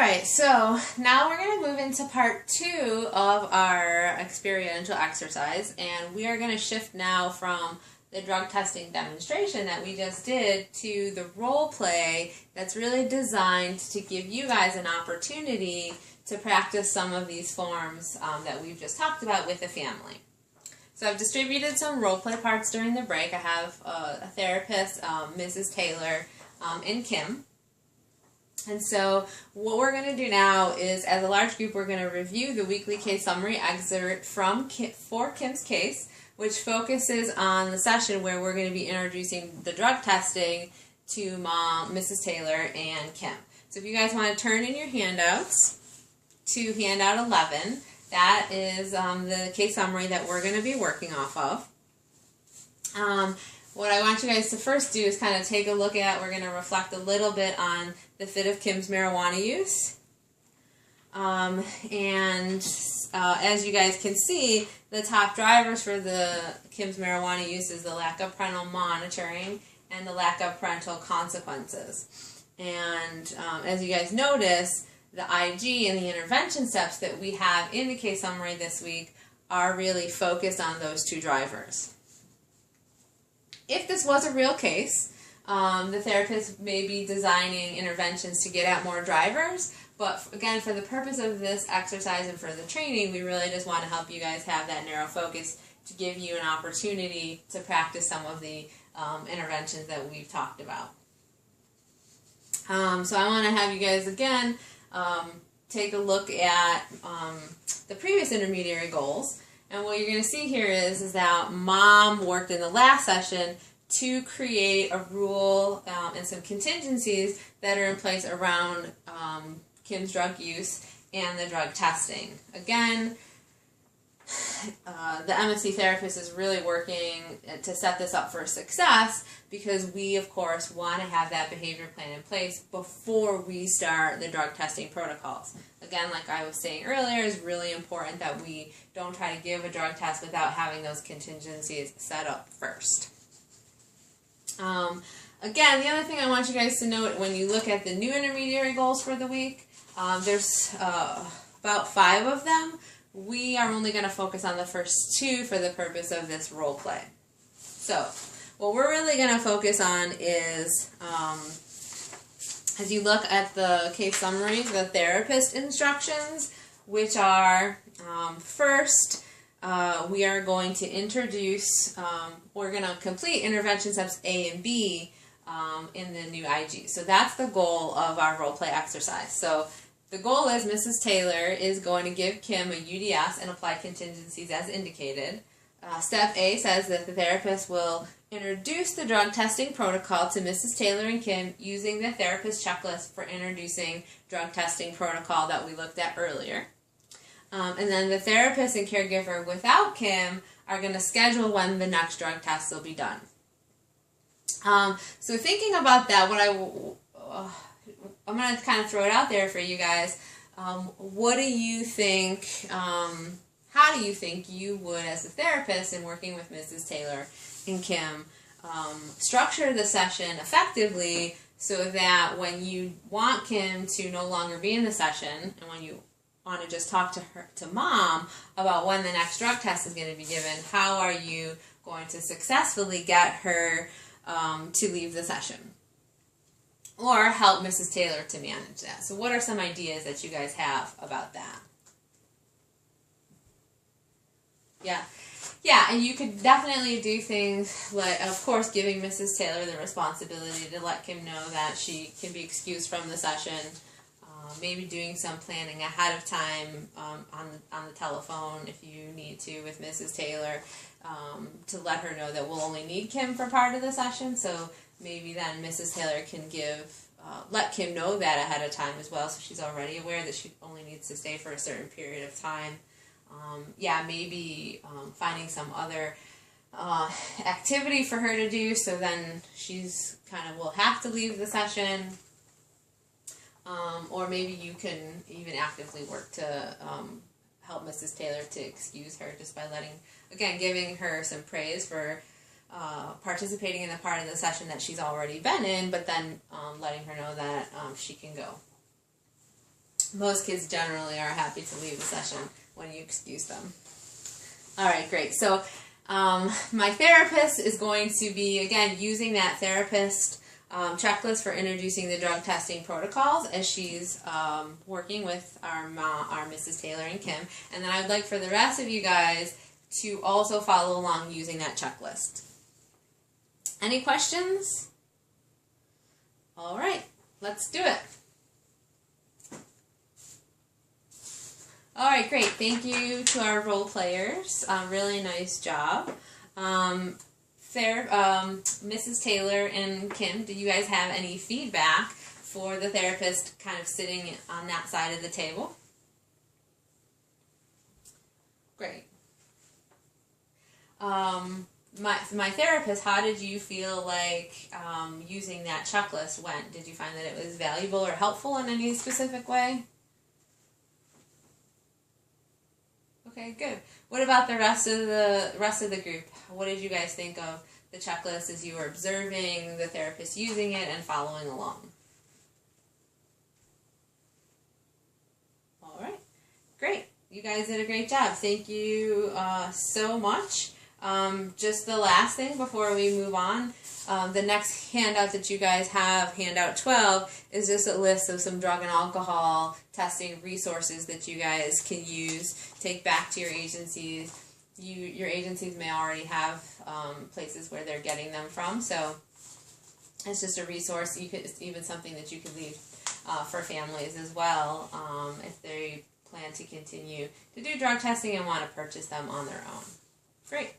Alright, so now we're going to move into part 2 of our experiential exercise, and we are going to shift now from the drug testing demonstration that we just did to the role play that's really designed to give you guys an opportunity to practice some of these forms that we've just talked about with the family. So I've distributed some role play parts during the break. I have a therapist, Mrs. Taylor, and Kim. And so what we're going to do now is, as a large group, we're going to review the weekly case summary excerpt for Kim's case, which focuses on the session where we're going to be introducing the drug testing to Mom, Mrs. Taylor, and Kim. So if you guys want to turn in your handouts to handout 11, that is the case summary that we're going to be working off of. What I want you guys to first do is kind of take a look at, we're going to reflect a little bit on the fit of Kim's marijuana use. As you guys can see, the top drivers for Kim's marijuana use is the lack of parental monitoring and the lack of parental consequences. And as you guys notice, the IG and the intervention steps that we have in the case summary this week are really focused on those two drivers. If this was a real case, the therapist may be designing interventions to get at more drivers, but again, for the purpose of this exercise and for the training, we really just want to help you guys have that narrow focus to give you an opportunity to practice some of the interventions that we've talked about. So I want to have you guys again take a look at the previous intermediary goals. And what you're going to see here is that Mom worked in the last session to create a rule and some contingencies that are in place around Kim's drug use and the drug testing. Again, the MSC therapist is really working to set this up for success because we, of course, want to have that behavior plan in place before we start the drug testing protocols. Again, like I was saying earlier, it's really important that we don't try to give a drug test without having those contingencies set up first. Again, the other thing I want you guys to note when you look at the new intermediary goals for the week, there's about 5 of them. We are only going to focus on the first 2 for the purpose of this role play. So, what we're really going to focus on is, as you look at the case summary, the therapist instructions, which are, first, we are going to introduce, we're going to complete intervention steps A and B in the new IG. So that's the goal of our role play exercise. So the goal is Mrs. Taylor is going to give Kim a UDS and apply contingencies as indicated. Step A says that the therapist will introduce the drug testing protocol to Mrs. Taylor and Kim using the therapist checklist for introducing drug testing protocol that we looked at earlier. And then the therapist and caregiver without Kim are going to schedule when the next drug test will be done. So thinking about that, I'm going to kind of throw it out there for you guys. What do you think, how do you think you would, as a therapist and working with Mrs. Taylor and Kim, structure the session effectively so that when you want Kim to no longer be in the session and when you want to just talk to Mom about when the next drug test is going to be given, how are you going to successfully get her to leave the session? Or help Mrs. Taylor to manage that. So what are some ideas that you guys have about that? Yeah, and you could definitely do things like, of course, giving Mrs. Taylor the responsibility to let Kim know that she can be excused from the session. Maybe doing some planning ahead of time on the telephone if you need to with Mrs. Taylor to let her know that we'll only need Kim for part of the session. So maybe then Mrs. Taylor can let Kim know that ahead of time as well, so she's already aware that she only needs to stay for a certain period of time. Maybe finding some other activity for her to do, so then she's will have to leave the session. Or maybe you can even actively work to help Mrs. Taylor to excuse her just by giving her some praise for participating in the part of the session that she's already been in, but then letting her know that she can go. most kids generally are happy to leave the session when you excuse them. All right, great. So my therapist is going to be, again, using that therapist checklist for introducing the drug testing protocols as she's working with our Mrs. Taylor and Kim. And then I would like for the rest of you guys to also follow along using that checklist. Any questions? All right, let's do it. All right, great. Thank you to our role players. Really nice job. Mrs. Taylor and Kim, do you guys have any feedback for the therapist kind of sitting on that side of the table? Great. My therapist, how did you feel like using that checklist went? Did you find that it was valuable or helpful in any specific way? Okay, good. What about the rest of the group? What did you guys think of the checklist as you were observing the therapist using it and following along? All right, great. You guys did a great job. Thank you so much. Just the last thing before we move on, the next handout that you guys have, handout 12, is just a list of some drug and alcohol testing resources that you guys can use, take back to your agencies. Your agencies may already have places where they're getting them from, so it's just a resource. It's even something that you could leave for families as well if they plan to continue to do drug testing and want to purchase them on their own. Great.